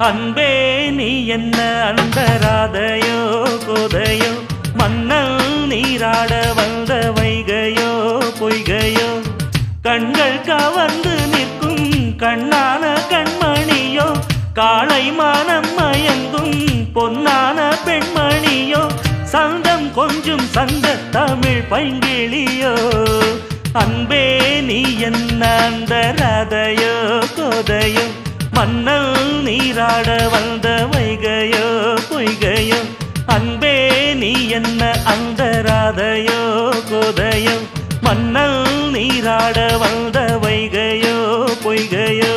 அன்பே நீ என்ன அந்தராதையோ கோதையோ மன்னல் நீராட வந்த வைகையோ பொய்கையோ கண்கள் கவர்ந்து நிற்கும் கண்ணான கண்மணியோ காளை மானம் மயங்கும் பொன்னான பெண்மணியோ சந்தம் கொஞ்சம் சங்க தமிழ் பைங்கிளியோ அன்பே நீ என்ன அந்தராதையோ கோதையோ மன்னல் நீராட வந்த வைகையோ பொய்கையோ அன்பே நீ என்ன அந்தராதையோ கோதையோ மன்னல் நீராட வந்த வைகையோ பொய்கையோ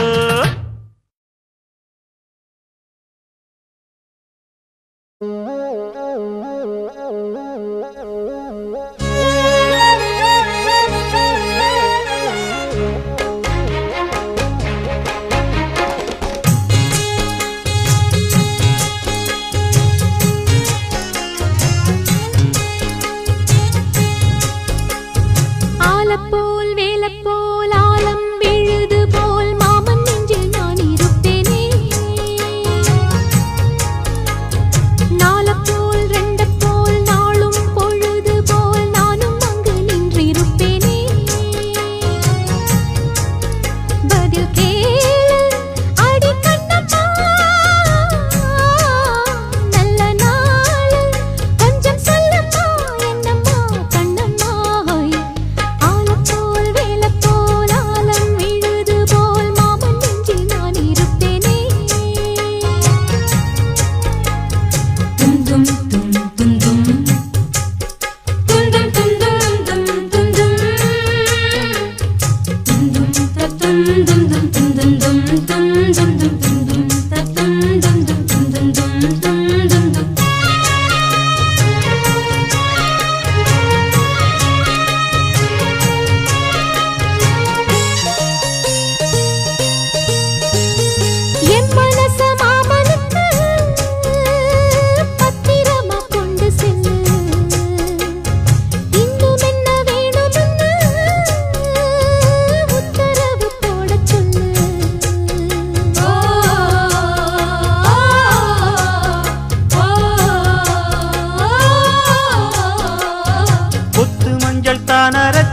தானர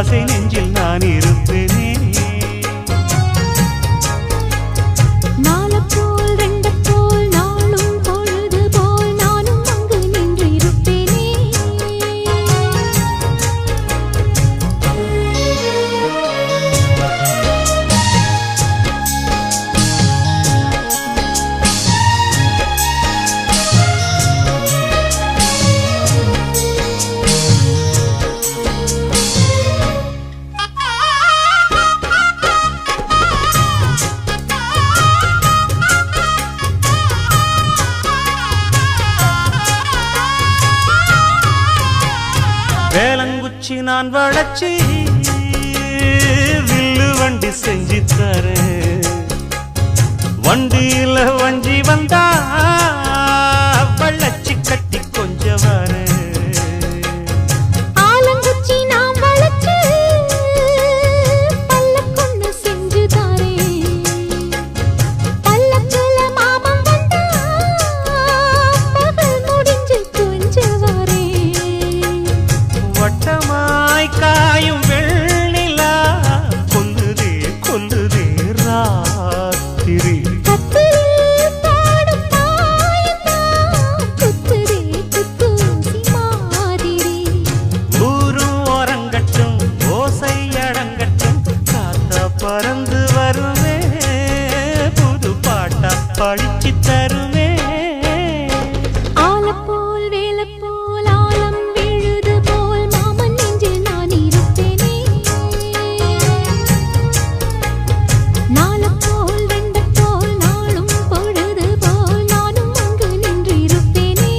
ஆசை நெஞ்சில் நான் இருப்பேனே. வேலங்குச்சி நான் வளச்சி வில்லு வண்டி செஞ்சு தரேன். வண்டியில வஞ்சி வந்தா வள்ளச்சி கட்டி கொஞ்ச வர. ஆலங்குச்சி நான் வளச்சி பல்லக்கு செஞ்சு தரேன். பல்லக்குல மாமன் வந்தா பகல் முடிஞ்சு கொஞ்ச வரேன். வட்டமாய் காயும் வெள்ளிலா கொல்லுதே கொல்லுதே ராத்திரி. கத்திரில் பாடும் தாயந்தா குத்துதே குத்தூசி மாதிரி. ஊரும் ஓரங்கட்டும் ஓசை அடங்கட்டும் காத்தா பறந்து வருவே புது பாட்டா படிச்சு தருவே. ஆலப்போல் வேலப்போல் ஆலம் விழுது போல் மாமன் நெஞ்சில் நான் இருப்பேனே. நாலப்போல் வெண்டப்போல் நாளும் பொழுது போல் நானும் அங்கு நின்று இருப்பேனே.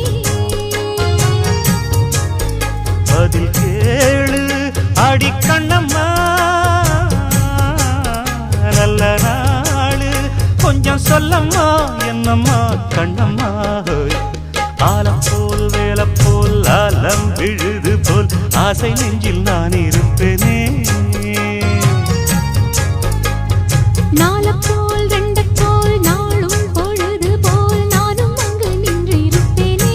பதில் கேளு அடி கண்ணம்மா நல்ல நாளு கொஞ்சம் சொல்லம்மா என்னம்மா கண்ணம்மா. ஆலம் போல் வேலை போல் ஆலம் விழுது போல் ஆசை நெஞ்சில் நான் இருப்பேனே. நாலப்போல் வெண்டப்போல் நாளும் பொழுது போல் நானும் அங்கு நின்று இருப்பேனே.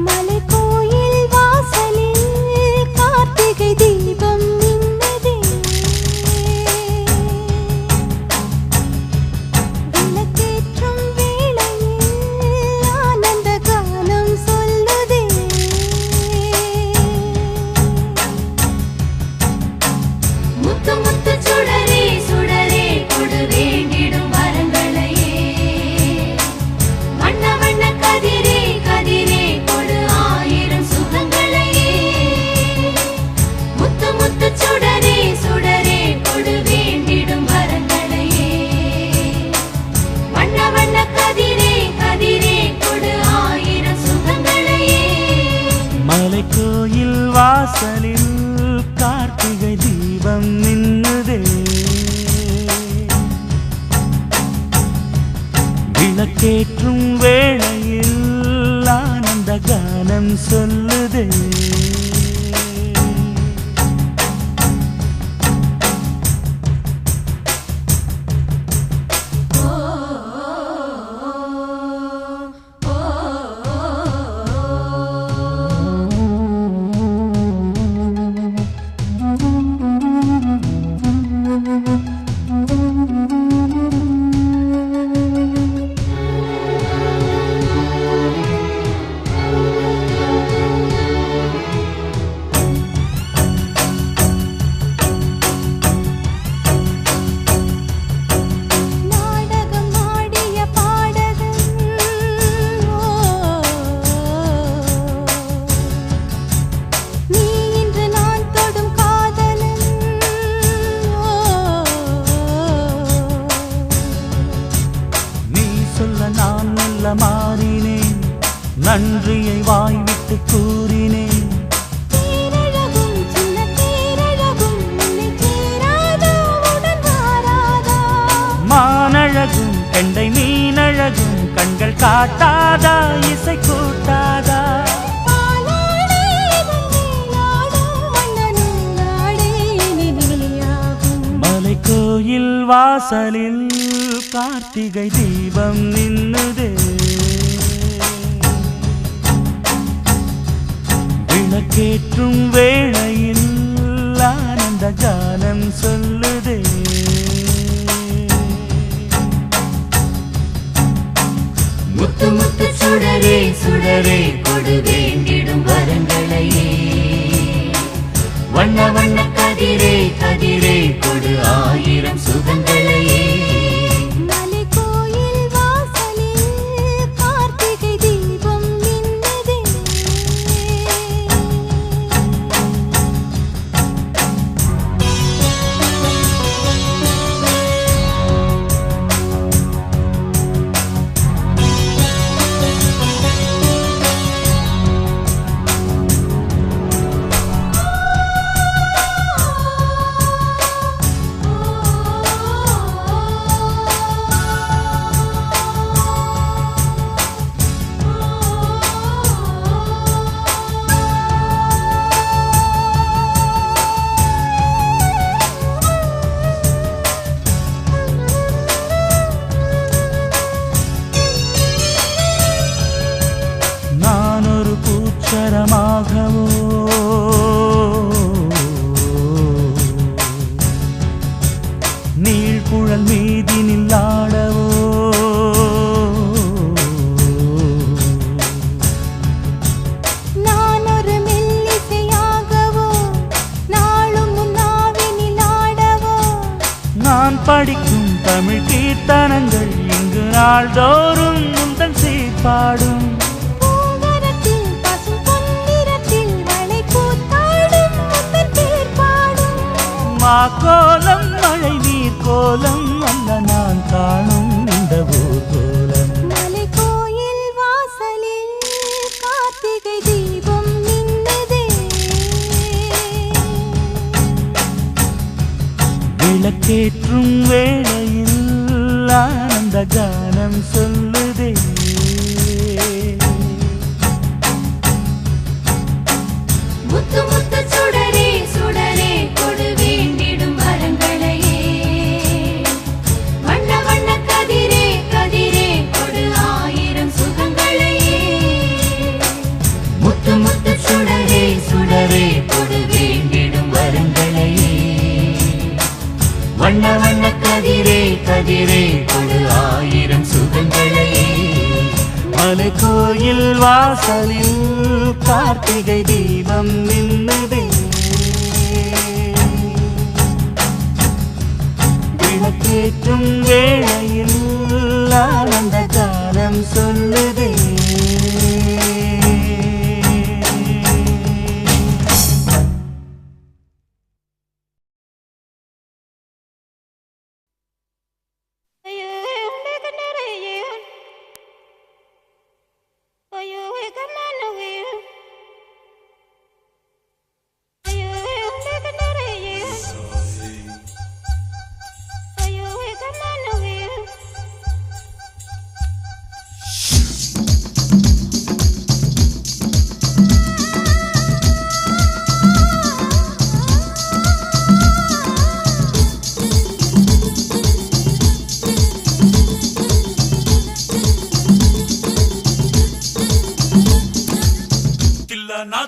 மலைக்கோயில் வாசலில் கார்த்திகை தீபம் மின்னுதே. விளக்கேற்றும் வேளையில் ஆனந்த கானம் சொல்லுதே. முத்து முத்து சுடரே சுடரே கொடு வேண்டிடும் வரங்களையே. வண்ண வண்ண கதிரே கதிரே கொடு ஆயிரம் சுகங்களையே. முத்து முத்து சுடரே சுடரே கொடு வேண்டிடும் வரங்களையே. வண்ண வண்ண கதிரே கதிரே கொடு ஆயிரம் சுகங்களையே. மலைக்கோயில் வாசலில் கார்த்திகை தீபம் மின்னுதே. விளக்கேற்றும் வேளையில் ஆனந்த கானம் சொல்லுதே. போல மாறினேன், நன்றியை வாய்விட்டு கூறினேன். தேரழகும் சின்ன தேரழகும் உன்னை சேராதா உடன் வாராதா? மானழகும் கெண்டை மீனழகும் கண்கள் காட்டாதா, இசை கூட்டாதா? பாலாடை வெண்ணிலாடும் வண்ணனூலாடை நினையாகும். மலைக்கோயில் வாசலில் கார்த்திகை தீபம் நின்னுதே, விளக்கேற்றும் வேளையில் ஆனந்த கானம் சொல்லுதே. முத்து முத்து சுடரே சுடரே கொடு வேண்டிடும் வரங்களையே, வண்ண வண்ண கதிரே கதிரே கொடு ஆயிரம் சுகங்களையே. மலைக்கோயில் வாசலில் கார்த்திகை தீபம் மின்னுதே. நான் ஒரு பூச்சரமாகவோ நீழ்குழல் மீதினில் ஆடவோ, நான் ஒரு மெல்லிசையாகவோ நாளும் முன்னாவினில் ஆடவோ, நான் படிக்கும் தமிழ் கீர்த்தனங்கள் இங்கு நாள்தோறும் முந்தன் சீர்பாடும். பூங்கரத்தில் பசும் பொன்னிறத்தில் வளை கூத்தாடும் முத்தன் பேர் பாடும். மாக்கோலம் மழை நீர் கோலம் அல்ல நான் காணும் இந்த ஊர்கோலம். மலைக்கோயில் வாசலில் கார்த்திகை தீபம் மின்னுதே. விளக்கேற்றும் வேளையில் ஆனந்த கானம் சொல்லுதே. முத்து முத்து சுடரே சுடரே கொடு வேண்டிடும் வரங்களையே, வண்ண வண்ண கதிரே கதிரே கொடு ஆயிரம் சுகங்களையே. முத்து முத்து சுடரே சுடரே கொடு வேண்டிடும் வரங்களையே, வண்ண வண்ண கதிரே கதிரே கொடு ஆயிரம் சுகங்களையே. மலைக்கோயில் வாசலில் கார்த்திகை தீபம் நின்னுதே, விளக்கேற்றும் வேளையில் ஆனந்த கானம் சொல்லுதே.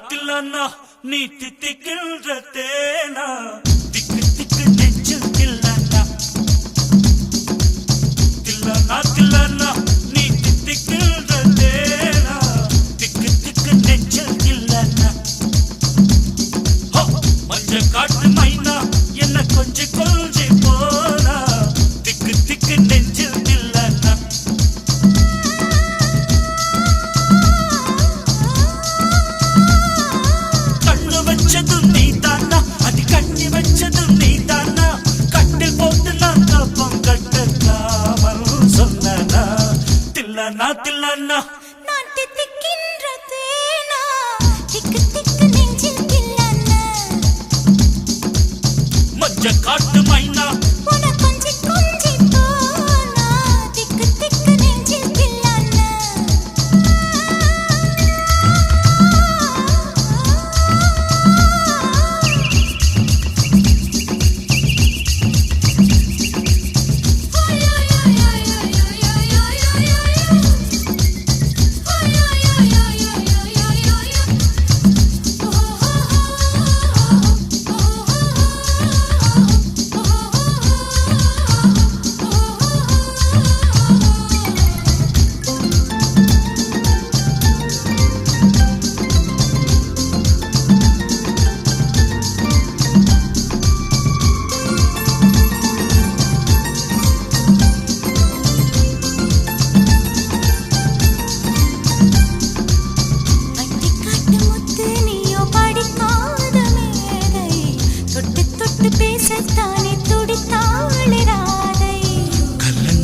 தில்லானா நீ தித்திக்கின்ற தேனா, திக்கு திக்கு நெஞ்சில் தில்லானா. தில்லானா நீ தித்திக்கின்ற தேனா, திக்கு திக்கு நெஞ்சில் தில்லானா. மஞ்ச காட்டு மைனா என்ன கொஞ்சி கொஞ்சி போனா, திக்கு திக்கு நெஞ்சில் தில்லானா. வச்சதும் நீ தானா, அது கண்ணி வச்சதும் நீ தானா, கட்டில் போட்டு நான் கப்பம் கட்டலாமல் சொன்ன தில்லானா நான் தித்திக்கின்ற தேனா திக்கு திக்கு நெஞ்சில் தில்லானா மஞ்ச காட்டு மைனா உன கொஞ்சி கொஞ்சி போனா திக்கு திக்கு நெஞ்சில் தில்லானா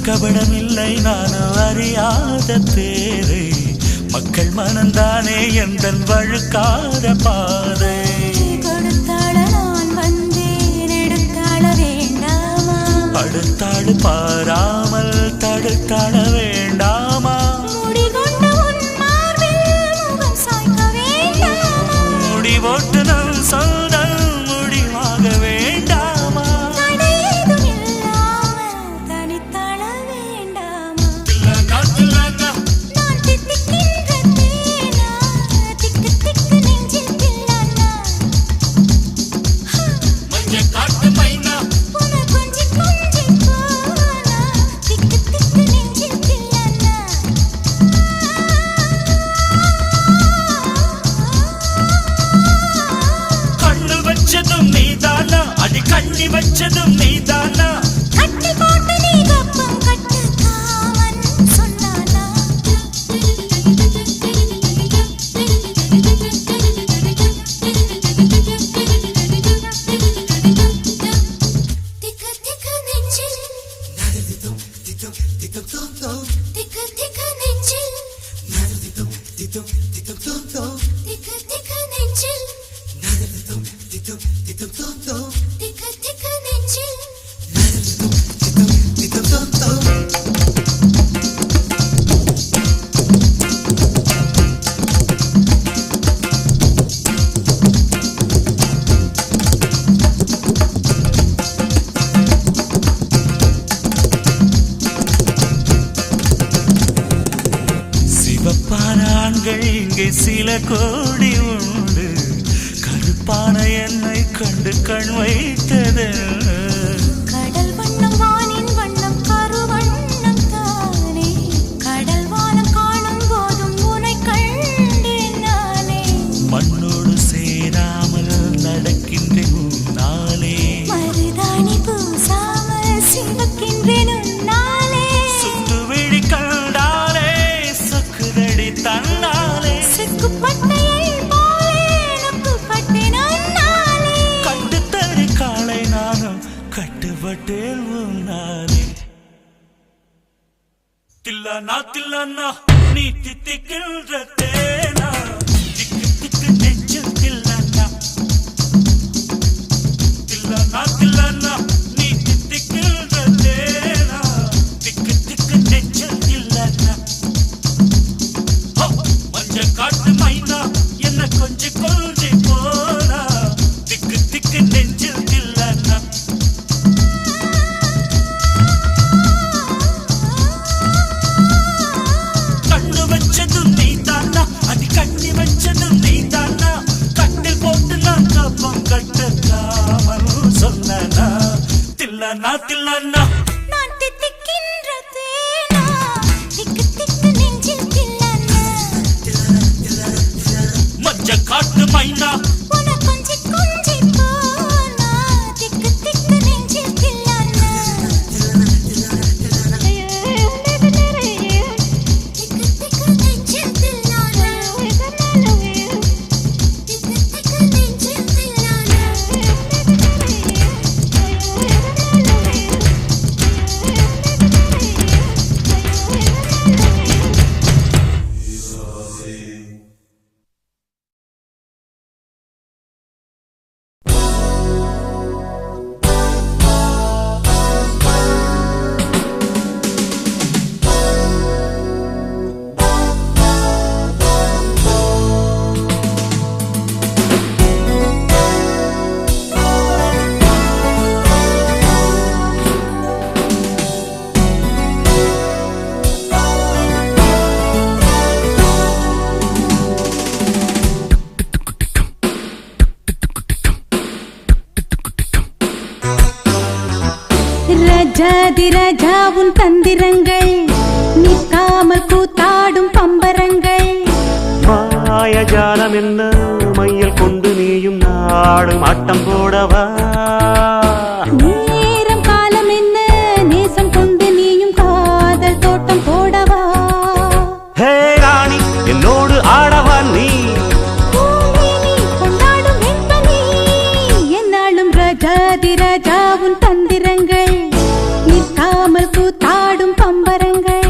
கபடமில்லை நானும் அறியாத தேரை மக்கள் மனந்தானே எந்தன் வழுக்காத பாதை கொடுத்தாள நான் வந்தேன் எடுத்தாள வேண்டாமா அடுத்தாடு பாராமல் தடுத்தாட வேண்டாமா முடிகொண்ட உன் மார்பில் முகம் சாய்க்க வேண்டாமா முடிவோட்டு நம் சொந்தம் முடிவாக வேண்டாமா தடையேதும் இல்லாமல் தனித்தாள வேண்டாமா தில்லானா நான் தித்திக்கின்ற தேனா திக்கு திக்கு நெஞ்சில் தில்லானா மஞ்ச காட்டு மைனா உன கொஞ்சி கொஞ்சி போனா திக்கு திக்கு நெஞ்சில் தில்லானா கண்ணு வச்சதும் நீதானா அடி கண்ணி வச்சதும் நீதானா கட்டி போட்டு நீ கப்பம் கட்டு காவன் சொன்னானா திக்கு திக்கு நெஞ்சில் திக்கு திக்கு நெஞ்சில் திக்கு திக்கு நெஞ்சில் திக்கு திக்கு நெஞ்சில் சிவப்பான ஆண்கள் இங்கே சில கோடி உண்டு கருப்பான என்னை கண்டு கண் வைத்தது கடல் வண்ணம் வானின் வண்ணம் கருவண்ணம் தானே கடல் வானம் காணும் போதும் உனை கண்டேன் நானே மண்ணோடு சேராமல் நடக்கின்றேன் உன்னாலே மருதாணி பூசாமல் சிவக்கின்றேன் உன்னாலே சுட்டு விழி கண்டாலே சொக்குதடி தன்னாலே சிக்குப்பட்டையை போலே நொக்குப்பட்டேன் உன்னாலே கண்டு தரு காலை நானும் கட்டுப்பட்டேன் உன்னாலே தில்லானா நீ தித்திக்கின்ற தேனா திக்கு திக்கு நெஞ்சில் தில்லானா தில்லானா நீ தித்திக்கின்ற தேனா திக்கு திக்கு நெஞ்சில் தில்லானா மஞ்ச காட்டு மைனா என்ன கொஞ்சி கொஞ்சி போனா திக்கு திக்கு நெஞ்சில் தில்லானா கண்ணு வச்சதும் நீதானா அடி கண்ணி வச்சதும் நீதானா கட்டில் போட்டு நான் கப்பம் கட்டக்காமல் சொன்னா தில்லானா நான் தித்திக்கின்ற தேனா திக்கு திக்கு நெஞ்சில் தில்லானா மஞ்ச காட்டு மைனா உன கொஞ்சி கொஞ்சி போனா திக்கு திக்கு நெஞ்சில் தில்லானா திக்கு திக்கு நெஞ்சில் தில்லானா திக்கு திக்கு நெஞ்சில் தில்லானா ரஜாதி ரஜா உன் தந்திரங்கள் நிற்காமல் கூத்தாடும் பம்பரங்கள் மாயஜாலம் என்ன மையல் கொண்டு நீயும் நாடும் ஆட்டம் போடவா நேரம் காலம் என்ன நேசம் கொண்டு நீயும் காதல் தோட்டம் போடவா ஹே ராணி என்னோடு ஆடவா நீ பூமேனி கொண்டாடும் வெண்பனி என்னாலும் ரஜாதி ரஜா உன் தந்திரங்கள் நிற்காமல் கூத்தாடும் பம்பரங்கள்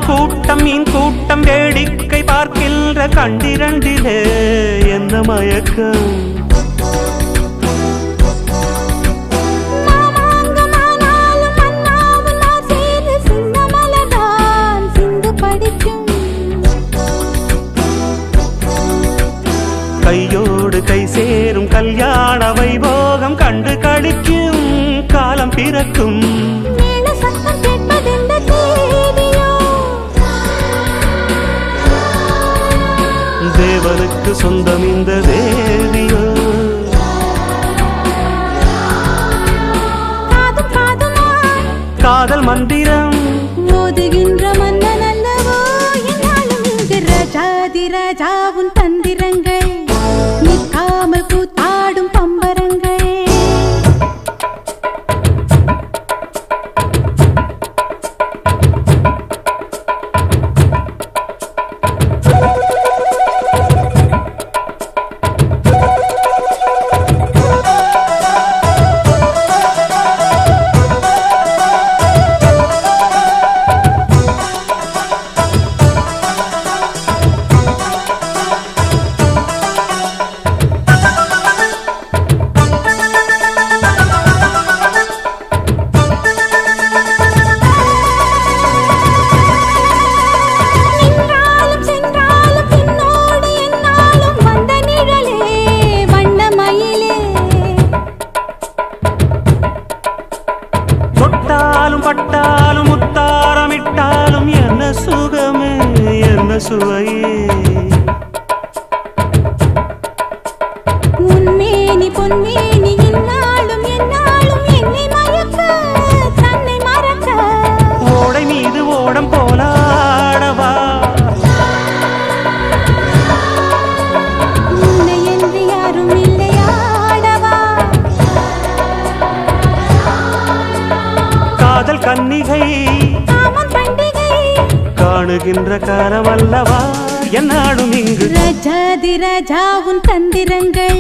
கூட்டம் மீன் கூட்டம் வேடிக்கை பார்க்கின்ற கண்டிரண்டிலே என்ன மயக்கம் கையோடு கை சேரும் கல்யாண வைபோகம் கண்டு கழிக்கும் காலம் பிறக்கும் தேவனுக்கு சொந்தம் இந்த தேவியோ காதல் மந்திரம் மோதுகின்ற மன்னன் அல்லவோ என்னாலும் இங்கு ரஜாதி ரஜா உன் தந்திரங்கள் நிற்காமல் கூத்தாடும் பம்பரங்கள் பட்டாலும் முத்தாரமிட்டாலும் என்ன சுகமே என்ன சுவையே உன்மேனி பொன்மேனி இன்னாலும் என்னாலும் என்னை மயக்க தன்னை மறக்க ஓடை மீது ஓடம் போலாடவா உன்னை என்று யாரும் இல்லையாடவா காதல் கன்னிகை காமன் பண்டிகை காணுகின்ற காலம் அல்லவா என்னாடும் இங்கு ரஜாதி ரஜா உன் தந்திரங்கள்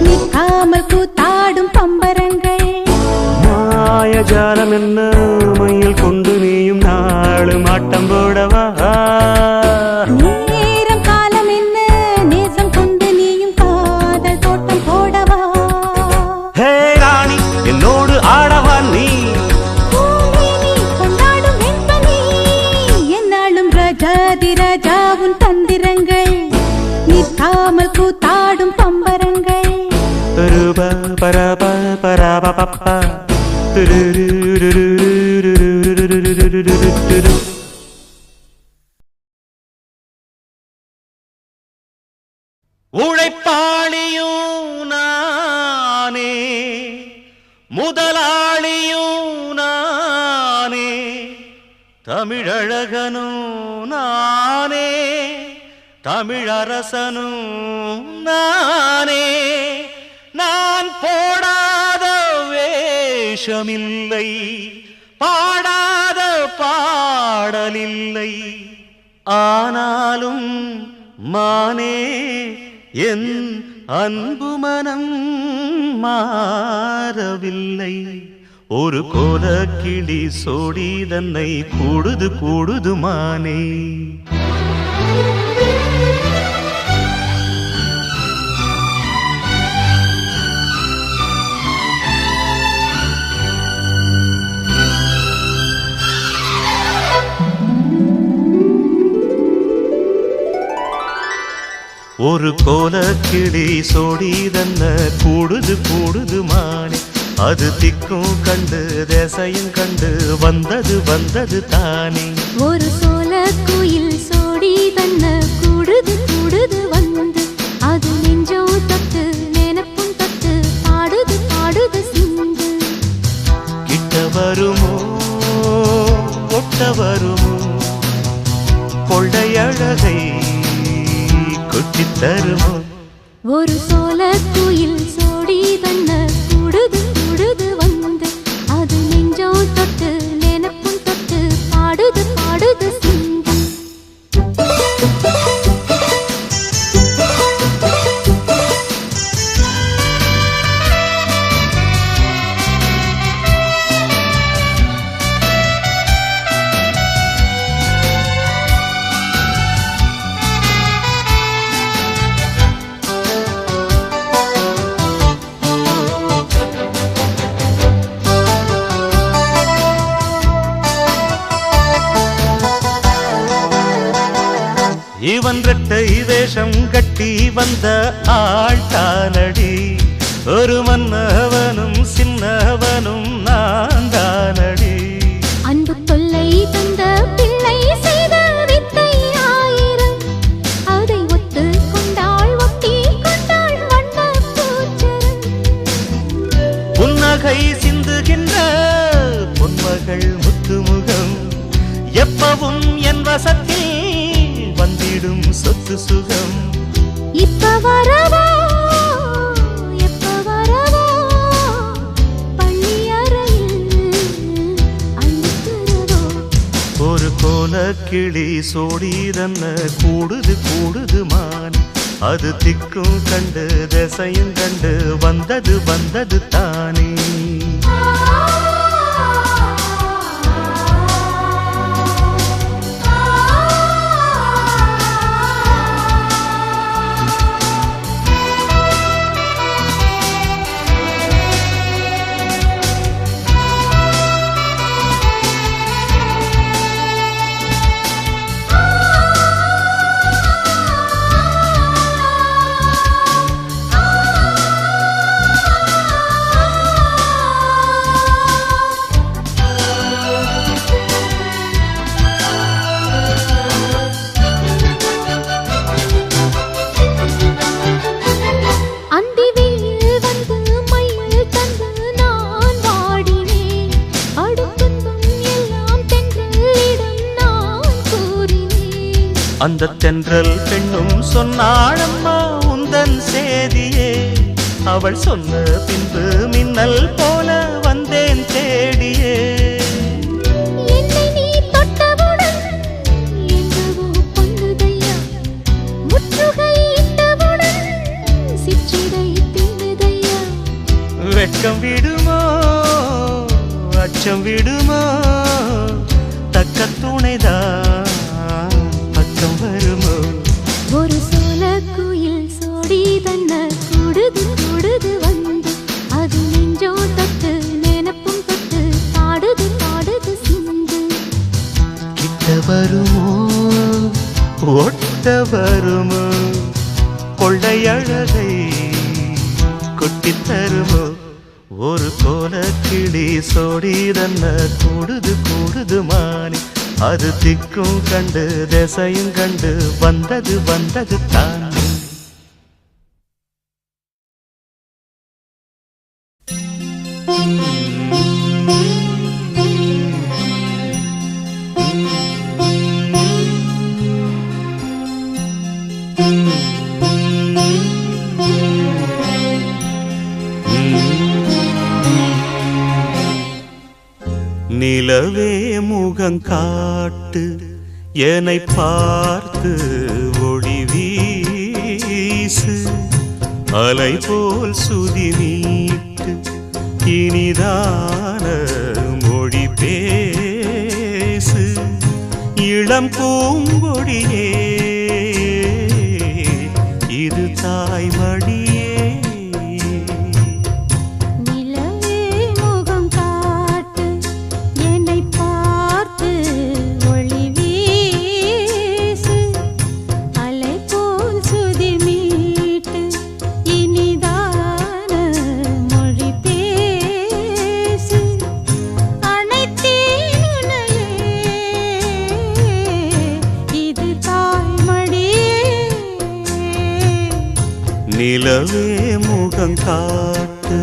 நிற்காமல் கூத்தாடும் பம்பரங்கள் மாயஜாலம் என்ன மையில் கொண்டு நீயும் நாளும் ஆட்டம் போடவா நேரம் காலம் என்ன நேசம் கொண்டு நீயும் காதல் தோட்டம் போடவா ஹே ராணி என்னோடு ஆடவா நீ பூமேனி கொண்டாடும் வெண்பனி என்னாலும் ரஜாதி ரஜா உன் தந்திரங்கள் நிற்காமல் கூத்தாடும் பம்பரங்கள் ரூபா பரபா பரபா பப்பா உழைப்பாளியும் நானே முதலாளியும் நானே தமிழழகனும் நானே தமிழரசனும் நானே நான் போடாத வேஷமில்லை பாடாத பாடலில்லை ஆனாலும் மானே என் அன்பு மனம் மாறவில்லை. ஒரு கோலக்கிளி சோடி தன்னை கூடுது கூடுது மானே. ஒரு கோலக்கிளி சோடி தன்ன கூடுது கூடுது மானே. அது திக்கும் கண்டு தேசையும் கண்டு வந்தது வந்தது தானே. ஒரு சோல குயில் சோடி தன்ன கூடுது கூடுது வந்து அது நெஞ்சோ தொட்டு நினைப்பும் தொட்டு பாடுது பாடுது சிந்து. கிட்ட வருமோ ஒட்ட வருமோ கொள்ளையழகை கொட்டித் தருமோ. ஒரு சோல குயில் சோடி தன்ன கூடுது கூடுது வந்து அது நெஞ்சோ தொட்டு நினைப்பும் தொட்டு பாடுது பாடுது சிந்து. இவன் ரெட்டை வேஷம் கட்டி வந்த ஆழ்தானடி. ஒரு மன்னவனும் சின்னவனும் நான் தானடி. அன்பு தொல்லை தந்த பிள்ளை செய்த வித்தை ஆயிரம் அதை ஒத்து கொண்டாள் ஒட்டி கொண்டாள் வண்ண பூச்சரம். புன்னகை சிந்துகின்ற பொன்மகள் முத்துமுகம் எப்பவும் என் வசத்தில் வந்திடும் சொத்து சுகம். இப்ப வரவோ எப்ப வரவோ பள்ளி அறையில் அழுத்துறவோ. ஒரு கோலக்கிளி சோடி தன்ன கூடுது கூடுது மான். அது திக்கும் கண்டு திசையும் கண்டு வந்தது வந்தது தானே. அந்த தென்றல் பெண்ணும் சொன்னாளம்மா உந்தன் சேதியே. அவள் சொன்ன பின்பு மின்னல் போல வந்தேன் தேடியே. என்னை நீ தொட்டவுடன் என்னவோ பொன்னுதையா முற்றுகை இட்டவுடன் சிற்றிடை தின்னுதையா. வெட்கம் விடுமோ அச்சம் விடுமோ தக்க துணைதான் பக்கம் வருமோ. ஒரு சோல குயில் சோடி தன்ன கூடுது கூடுது வந்து அது நெஞ்சோ தொட்டு நினைப்பும் தொட்டு பாடுது பாடுது சிந்து. கிட்ட வருமோ ஒட்ட வருமோ கொள்ளையழகை கொட்டித் தருமோ. ஒரு கோலக்கிளி சோடி தன்ன கூடுது கூடுது மானே. அது திக்கும் கண்டு திசையும் கண்டு வந்தது வந்தது தானே. நிலவே முகம் காட்டு என்னை பார்த்து ஒளி வீசு. அலை போல் சுதி நீட்டு இனிதான மொழி பேசு இளம் பூங்கொடியே இது தாய்மடியே நிலவே முகம் காட்டு என்னை பார்த்து ஒளி வீசு அலை போல் சுதி மீட்டு இனிதான மொழி பேசு அனைத்தேன் உன்னையே இது தாய்மடியே நிலவே முகம் காட்டு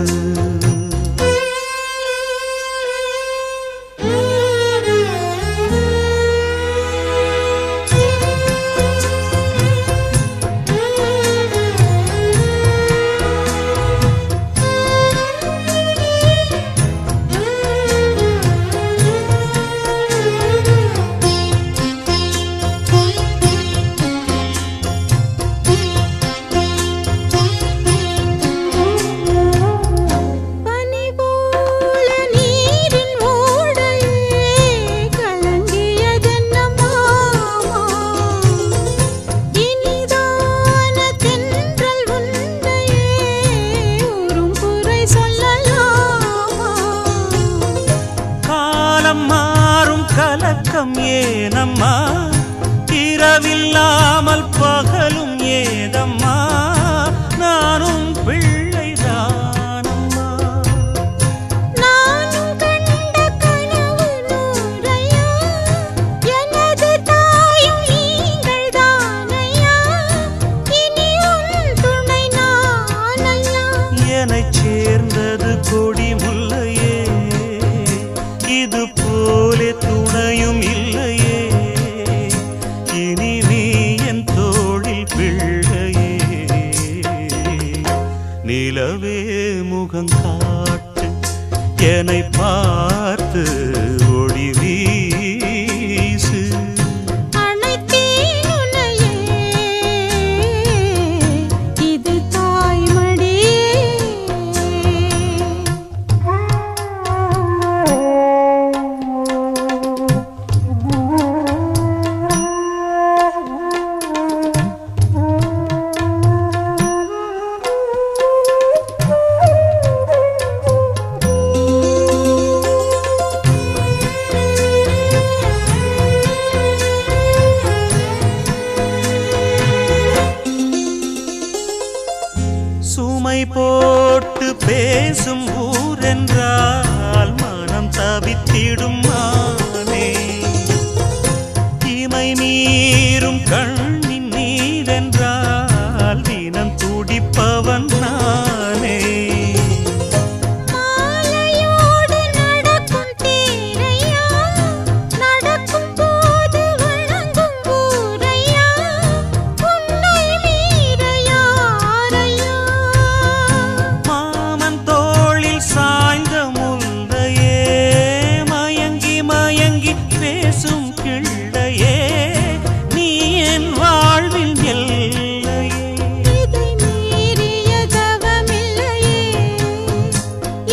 பனி போல நீரின் ஓடையே கலங்கியதென்ன மாமா இனிதான தென்றல் உன்னையே ஊரும் குறை சொல்லலாமா காலம் மாறும் கலக்கம் ஏனம்மா இரவில்லாமல் பகலும் ஏதம்மா நானும் பிள்ளைதானம்மா நானும் கண்ட கனவு நூறையா எனது தாயும் நீங்கள் தானையா இனி உன் துணை நானல்லா என்னைச் சேர்ந்தது கொடி முல்லையே இது போலே துணையும் இல்லையே இனி நீ என் தோளில் பிள்ளையே நிலவே முகம் காட்டு என்னை பார்த்து ஒளி வீசு அனைத்தேன் உன்னையே இது தாய்மடியே சுமை போட்டு பேசும் ஊரென்றால் மனம் தவித்திடும் மானே இமை மீறும் கண்ணின் நீரென்றால் தினம் துடிப்பவன் நானே மாலையோடு நடக்கும் தேரையா நடக்கும் போது வணங்கும் ஊரையா உன்னை மீற யாரையா மாமன் தோளில் சாய்ந்த முல்லையே மயங்கி மயங்கி பேசும் கிள்ளையே நீ என் வாழ்வில் எல்லையே இதை மீறிய தவமில்லையே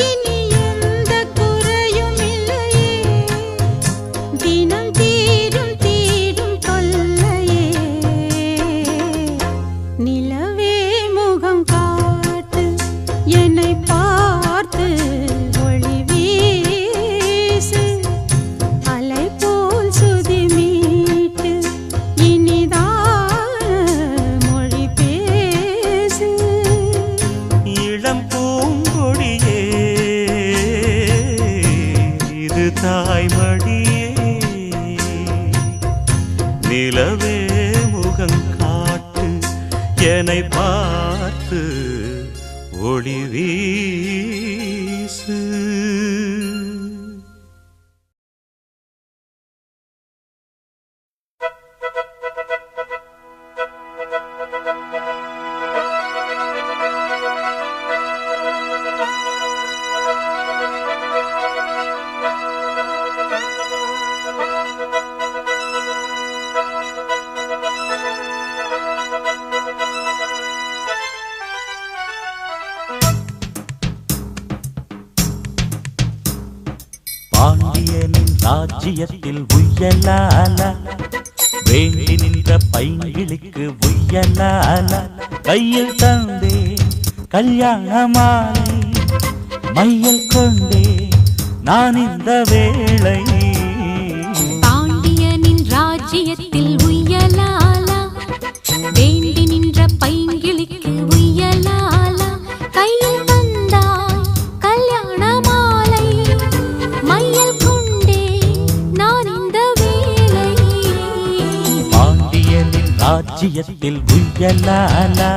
இனி எந்த குறையும் இல்லையே தினம் தீரும் தீரும் தொல்லையே நிலவே முகம் காட்டு என்னை பார்த்து ஒளி வீசு அலை போல் சுதி மீட்டு இனிதான மொழி பேசு இளம் பூங்கொடியே இது தாய்மடியே நிலவே முகம் காட்டு என்னை பார்த்து ஒளி வீசு ராஜ்யத்தில் உய்யலால வேண்டி நின்ற பைங்கிளிக்கு உய்யலால கையில் தந்தே கல்யாண மாலை மையல் கொண்டே நான் இந்த வேளை பாண்டியனின் ராஜ்யத்தில் உய்யலாலா வேண்டி நின்ற பைங்கிளிக்கு உய்யலாலா கையில் தந்தாய் கல்யாண மாலை மையல் கொண்டே நான் இந்த வேளை பாண்டியனின் ராஜ்யத்தில் உய்யலாலா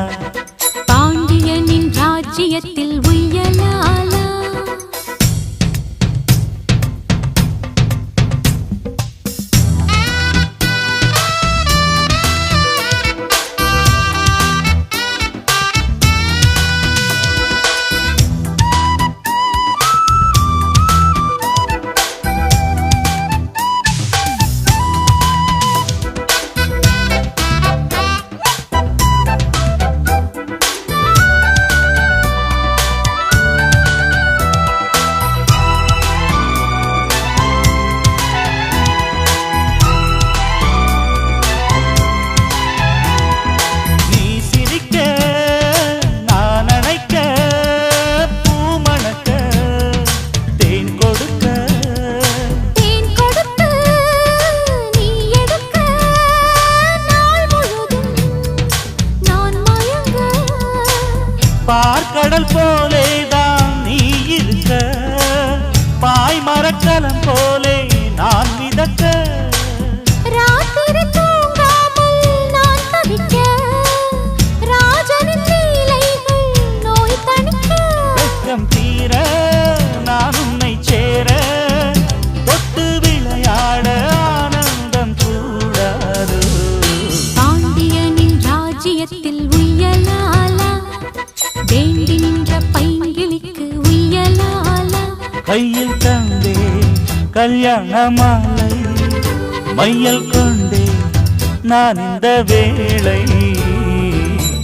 பாண்டியனின் ராஜ்யத்தில் உய்யலாலா பார்க்கடல் போலேதான் நீ இருக்க பாய் மரக்கலம் போலே நான் மிதக்க ராத்திரி தூங்காமல் நான் தவிக்க ராஜனின் லீலைகள் நோய் தணிக்க வெட்கம் தீர நான் உன்னை சேர தொட்டு விளையாட ஆனந்தம் கூடாது பாண்டியனின் ராஜ்யத்தில் உய்யலாலா வேண்டி நின்ற பைங்கிளிக்கு உய்யலாலா கையில் தந்தே கல்யாண மாலை மையல் கொண்டே நான் இந்த வேளை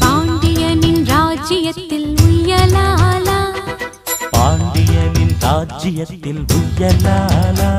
பாண்டியனின் ராஜ்யத்தில் உய்யலாலா பாண்டியனின் ராஜ்யத்தில் உய்யலாலா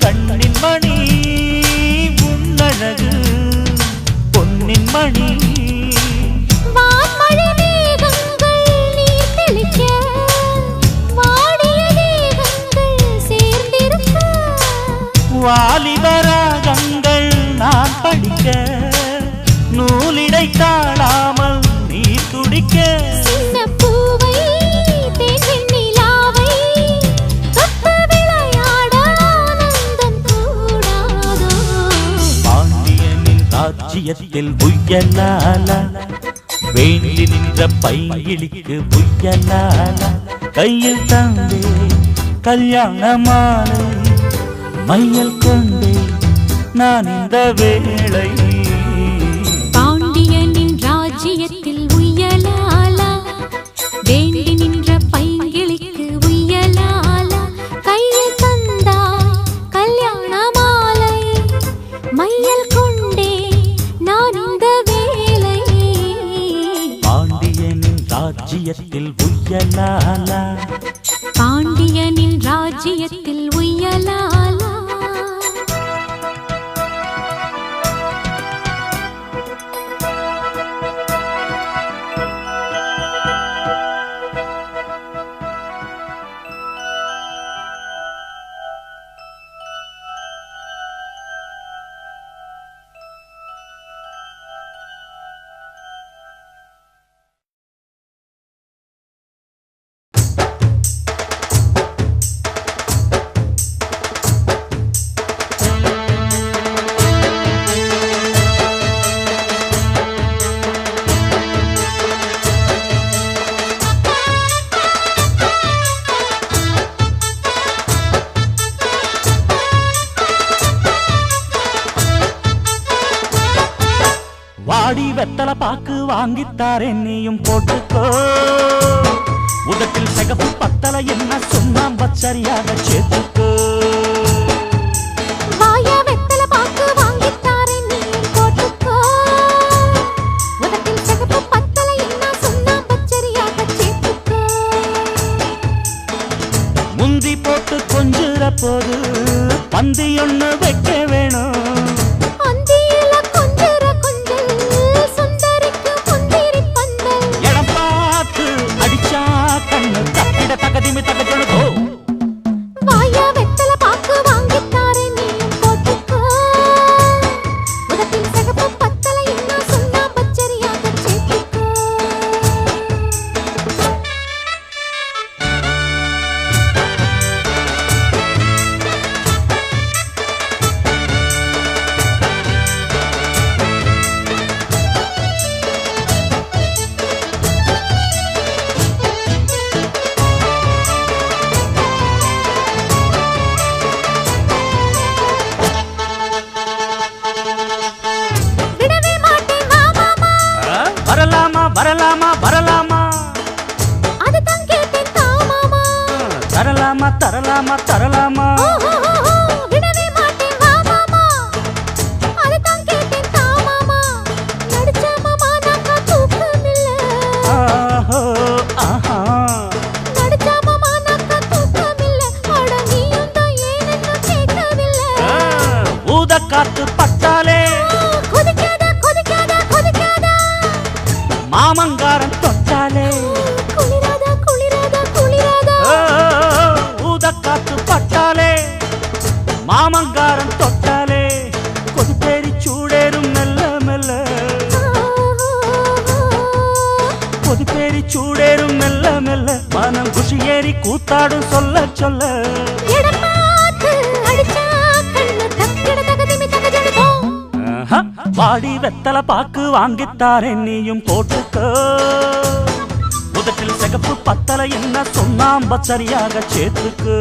கண்ணின் மணி உன்னழகு பொன்னின் மணி வான்மழை மேகங்கள் நீர் தெளிக்க வாடிய தேகங்கள் சேர்ந்திருக்க வாலிபராகங்கள் நான் படிக்க நூலிடை தாழாமல் நீ துடிக்க சின்ன பூவை தேன் நிலாவை தொட்டு விளையாட ஆனந்தம் கூடாதோ பாண்டியனின் ராஜ்யத்தில் உய்யலாலா வேண்டி நின்ற பைங்கிளிக்கு உய்யலாலா கையில் தந்தே கல்யாண மாலை மையல் கொண்டே நான் இந்த வேளை பாண்டியனின் ராஜ்யத்தில் உய்யலாலா வேண்டி நின்ற பைங்கிளிக்கு உய்யலாலா கையில் தந்தாய் கல்யாண மாலை மையல் கொண்டே நான் இந்த வேளை பாண்டியனின் ராஜ்யத்தில் உய்யலாலா பாண்டியனின் ராஜ்யத்தில் உய்யலாலா பாக்கு வாங்கித்தாரே நீயும் போட்டுக்கோ உதட்டில் சிகப்பு பத்தல என்ன சொன்னாம் சரியாக சேர்த்துக்கோ வாயா வெத்தல பாக்கு வாங்கித்தாரே நீயும் போட்டுக்கோ உதட்டில் சிகப்பு பத்தல என்ன சொன்னாம் சரியாக சேர்த்துக்கோ முந்தி போட்டு கொஞ்சுற போது பந்தி ஒண்ணு வைக்க வேணும் தகதிமி தகஜொழுதோ வாயா வெத்தல பாக்கு வாங்கித்தாரே நீயும் போட்டுக்கோ உதட்டில் சிகப்பு பத்தல என்ன சொன்னா பச்சரியாக சேர்த்துக்கோ வரலாமா வரலாமா அதுதான் கேட்டேன் தாமாமா தரலாமா தரலாமா தரலாமா விடவே மாட்டேன் மாமாமா அதுதான் கேட்டேன் தாமாமா நடிச்ச மாமா நாக்கா தூக்கமில்ல ஆஹா நடிச்ச மாமா நாக்கா தூக்கமில்ல அட நீயும் தான் ஏனென்னு கேட்கவில்லை ஊத காத்து பட்டாலே கொதிக்காத கொதிக்காத கொதிக்காத மாமங்காரன் தொட்டாலே குளிராதா குளிராதா குளிராதா ஊதக்காத்து பட்டாலே மாமங்காரன் தொட்டாலே கொதிப்பேரி சூடேறும் மெல்ல மெல்ல கொதிப்பேரி சூடேறும் மெல்ல மெல்ல மனம் குஷியேறி கூத்தாடும் சொல்ல சொல்ல வாடி வெத்தல பாக்கு வாங்கித்தாரே நீயும் போட்டுக்கோ உதட்டில் சிகப்பு பத்தல என்ன சொன்னாம்ப சரியாக சேர்த்துக்கு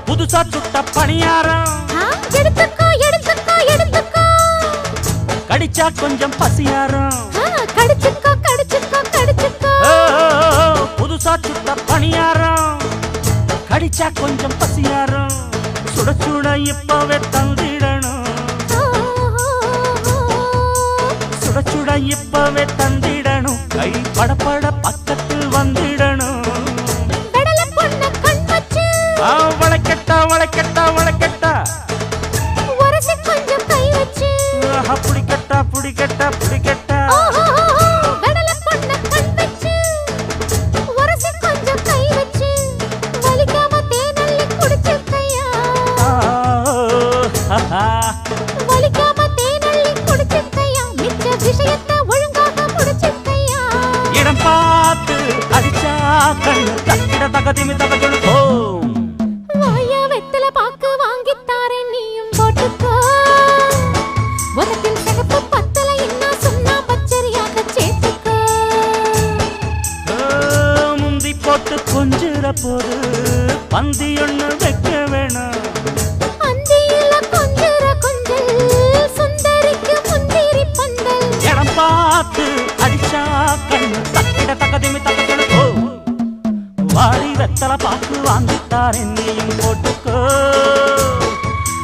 புதுசா சுட்ட பணியாரம் எடுத்துக்கோ எடுத்துக்கோ எடுத்துக்கோ கடிச்சா கொஞ்சம் பசியாரம் கடிச்சுக்கோ கடிச்சுக்கோ கடிச்சுக்கோ புதுசா சுட்ட பணியாரம் கடிச்சா கொஞ்சம் பசியாரம் சுட சுட இப்பவே தந்திடணும் சுட சுட இப்பவே தந்திடணும் கை படப்பட பக்கத்தில் வந்திடணும் வளைக்கட்டா வளைக்கட்டா வளைக்கட்டா உரசி கொஞ்சம் கை வச்சு புடிக்கட்டா புடிக்கட்டா புடிக்கட்டா கடல பொண்ண கண் வச்சு உரசி கொஞ்சம் கை வச்சு வலிக்காம தேனள்ளி குடிச்சிக்கையா வலிக்காம தேனள்ளி குடிச்சிக்கையா மிச்ச விஷயத்தை ஒழுங்காக முடிச்சிக்கையா இடம் பார்த்து அடிச்சா கண்ணு தக்கிட தகதிமி தகஜொழுதோ வாயா வெத்தல பாக்கு வாங்கித்தாரே நீயும் போட்டுக்கோ உதட்டில் சிகப்பு பத்தல என்ன சொன்னா பச்சரியாக சேர்த்துக்கோ முந்தி போட்டு கொஞ்சுற போது பந்தி ஒண்ணு வைக்க வேணும் அந்தியில கொஞ்சுற கொஞ்சல் சுந்தரிக்கு முந்திரி பந்தல் இடம் பார்த்து அடிச்சா கண்ணு தக்கிட தகதிமி தகஜொழுதோ வாடி வெத்தல பாக்கு வாங்கித்தாரே நீயும் போட்டுக்கோ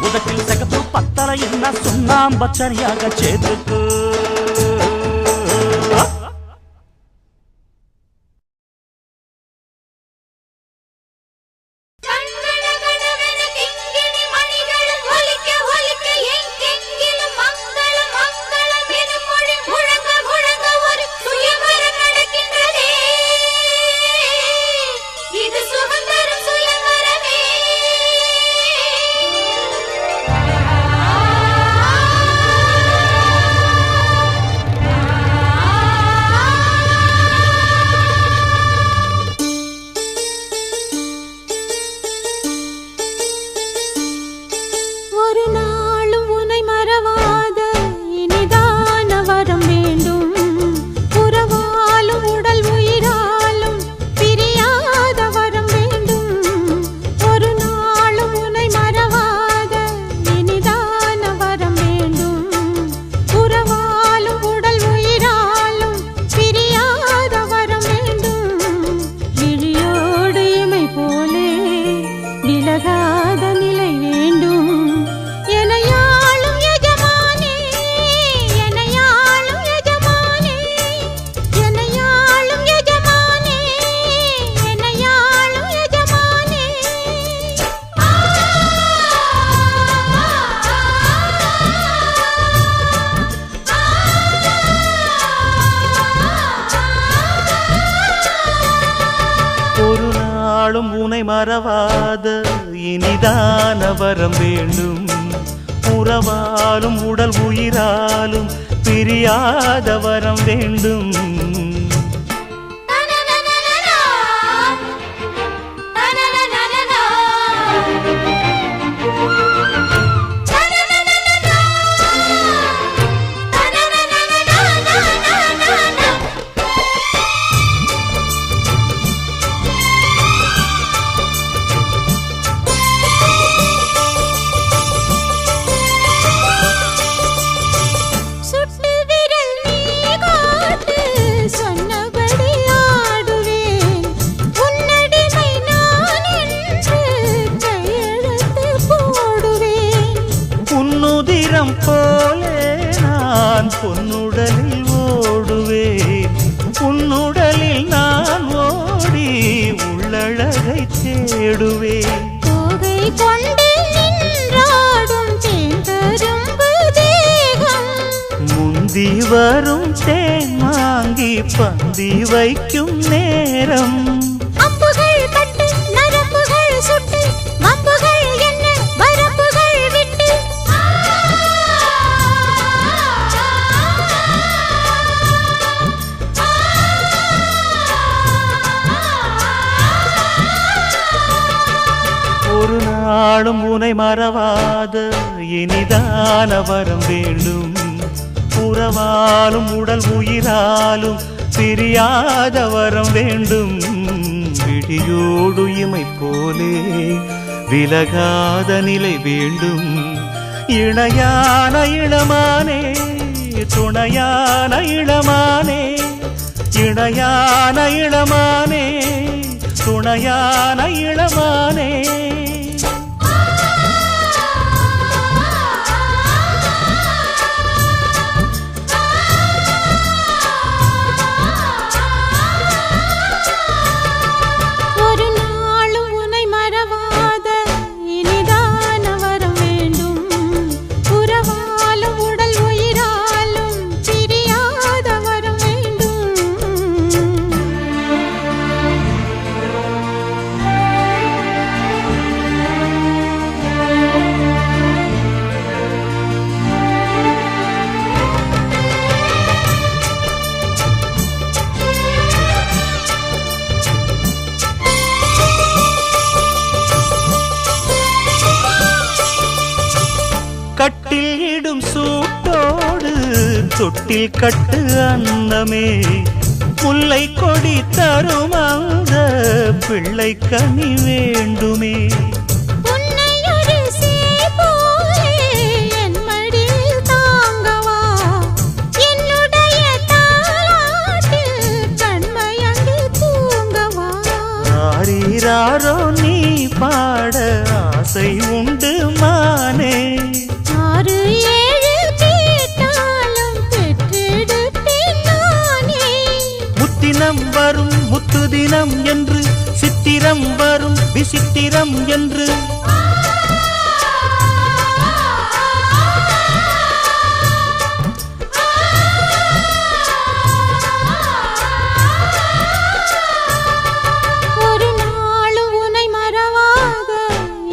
உதட்டில் சிகப்பு பத்தல என்ன சுண்ணாம்ப சரியாக சேர்த்துக்கோ உனை மறவாத இனிதான வரம் வேண்டும். உறவாலும் உடல் உயிராலும் பிரியாத வரம் வேண்டும். போலே நான் பொன்னுடலில் ஓடுவேன். உன்னுடலில் நான் ஓடி உள்ளழகை தேடுவேன். தோகை கொண்டு நின்றாடும் தேங்கரும்பு தேகம், முந்தி வரும் தேன் வாங்கி பந்தி வைக்கும் நேரம். அம்புகள் பட்டு நரம்புகள் சுட்டு மம்புகள் என்ன வரம்புகள் விட்டு ஒரு நாளும் உனை மறவாத இனிதான வரம் வேண்டும். உறவாலும் உடல் உயிராலும் பிரியாத வரம் வேண்டும். விழியோடு இமை போலே விலகாத நிலை வேண்டும். இணையான இளமானே துணையான இளமானே, இணையான இளமானே துணையான இளமானே. ஒரு நாளும் உனை மறவாத இனிதான வரம் வேண்டும். உறவாலும் உடல் உயிராலும் பிரியாத வரம் வேண்டும். கட்டில் இடும் சூட்டோடு தொட்டில் கட்டு அன்னமே, முல்லை கொடி தரும் அந்த பிள்ளை கனி வேண்டுமே. உன்னை ஒரு சேய் போலே என் மடியில் தாங்கவா, என்னுடைய தாலாட்டில் கண்மயங்கி தூங்கவா. ஆரீராரோ நீ பாட ஆசை உண்டு மானே. 6 7 கேட்டாலும் பெற்றெடுப்பேன் நானே. முத்தினம் வரும் முத்து தினம் என்று, சித்திரம் வரும் விசித்திரம் என்று. ஒரு நாளும் உனை மறவாத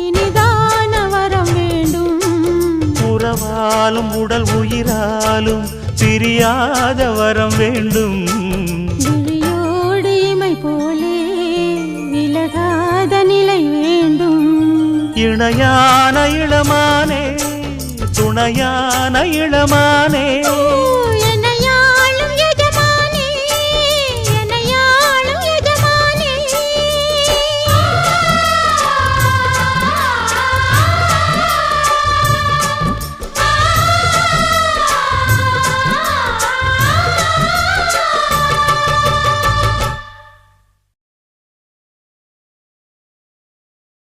இனிதான வரம் வேண்டும். உறவாலும் உடல் உயிராலும் பிரியாத வரம் வேண்டும். விழியோடு இமை போலே விலகாத நிலை வேண்டும். இணையான இளமானே துணையான இளமானே.